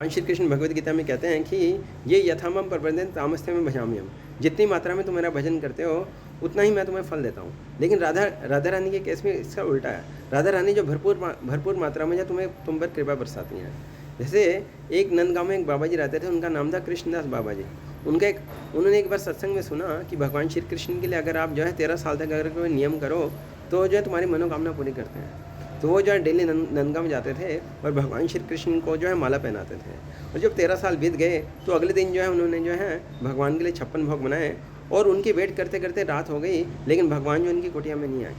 श्री कृष्ण भगवद गीता में कहते हैं कि ये यथामम प्रबंधन तामस्ते में भजाम्यम, जितनी मात्रा में तुम मेरा भजन करते हो उतना ही मैं तुम्हें फल देता हूँ। लेकिन राधा रानी के केस में इसका उल्टा है। राधा रानी जो भरपूर मात्रा में जो तुम पर कृपा बरसाती हैं। जैसे एक नंदगांव में एक बाबा जी रहते थे, उनका नाम था कृष्णदास बाबा जी। उन्होंने एक बार सत्संग में सुना कि भगवान श्री कृष्ण के लिए अगर आप जो है 13 साल तक अगर कोई नियम करो तो जो है तुम्हारी मनोकामना पूरी करते हैं। तो वो जो है डेली नंदगांव जाते थे और भगवान श्री कृष्ण को जो है माला पहनाते थे। और जब 13 साल बीत गए तो अगले दिन जो है उन्होंने जो है भगवान के लिए 56 भोग बनाए और उनकी वेट करते करते रात हो गई, लेकिन भगवान जो उनकी कुटिया में नहीं आए।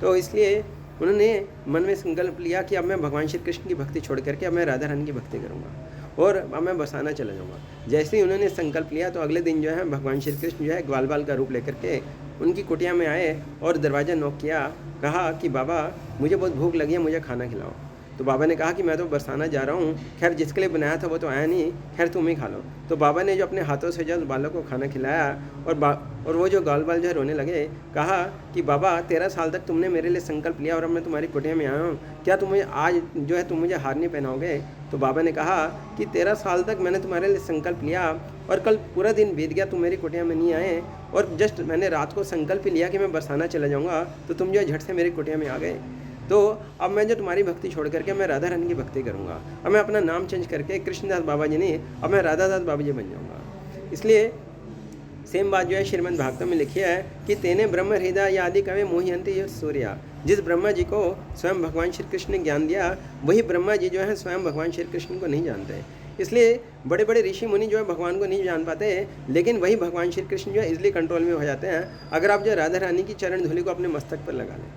तो इसलिए उन्होंने मन में संकल्प लिया कि अब मैं भगवान श्री कृष्ण की भक्ति छोड़ करके अब मैं राधा रानी की भक्ति करूँगा और अब मैं बरसाना चला जाऊँगा। जैसे ही उन्होंने संकल्प लिया तो अगले दिन जो है भगवान श्री कृष्ण जो है ग्वाल बाल का रूप लेकर के उनकी कुटिया में आए और दरवाज़ा नॉक किया। कहा कि बाबा मुझे बहुत भूख लगी है, मुझे खाना खिलाओ। तो बाबा ने कहा कि मैं तो बरसाना जा रहा हूँ, खैर जिसके लिए बनाया था वो तो आया नहीं, खैर तुम ही खा लो। तो बाबा ने जो अपने हाथों से जो बालों को खाना खिलाया और वो जो गाल बाल जो है रोने लगे। कहा कि बाबा 13 साल तक तुमने मेरे लिए संकल्प लिया और अब मैं तुम्हारी कुटिया में आया हूँ, क्या तुम मुझे आज जो है तुम मुझे हार नहीं पहनाओगे? तो बाबा ने कहा कि 13 साल तक मैंने तुम्हारे लिए संकल्प लिया और कल पूरा दिन बीत गया, तुम मेरी कुटिया में नहीं आए और जस्ट मैंने रात को संकल्प लिया कि मैं बरसाना चला जाऊँगा तो तुम जो है झट से मेरी कुटिया में आ गए। तो अब मैं जो तुम्हारी भक्ति छोड़ करके मैं राधा रानी की भक्ति करूँगा। अब मैं अपना नाम चेंज करके कृष्णदास बाबा जी नहीं, अब मैं राधादास बाबा जी बन जाऊँगा। इसलिए सेम बात जो है श्रीमद् भागवत में लिखी है कि तेने ब्रह्म हृदय आदि कवे मोहियंती सूर्या। जिस ब्रह्मा जी को स्वयं भगवान श्री कृष्ण ने ज्ञान दिया वही ब्रह्मा जी जो है स्वयं भगवान श्री कृष्ण को नहीं जानते। इसलिए बड़े बड़े ऋषि मुनि जो है भगवान को नहीं जान पाते, लेकिन वही भगवान श्री कृष्ण जो है इजली कंट्रोल में हो जाते हैं अगर आप जो राधा रानी की चरण धूलि को अपने मस्तक पर लगा लें।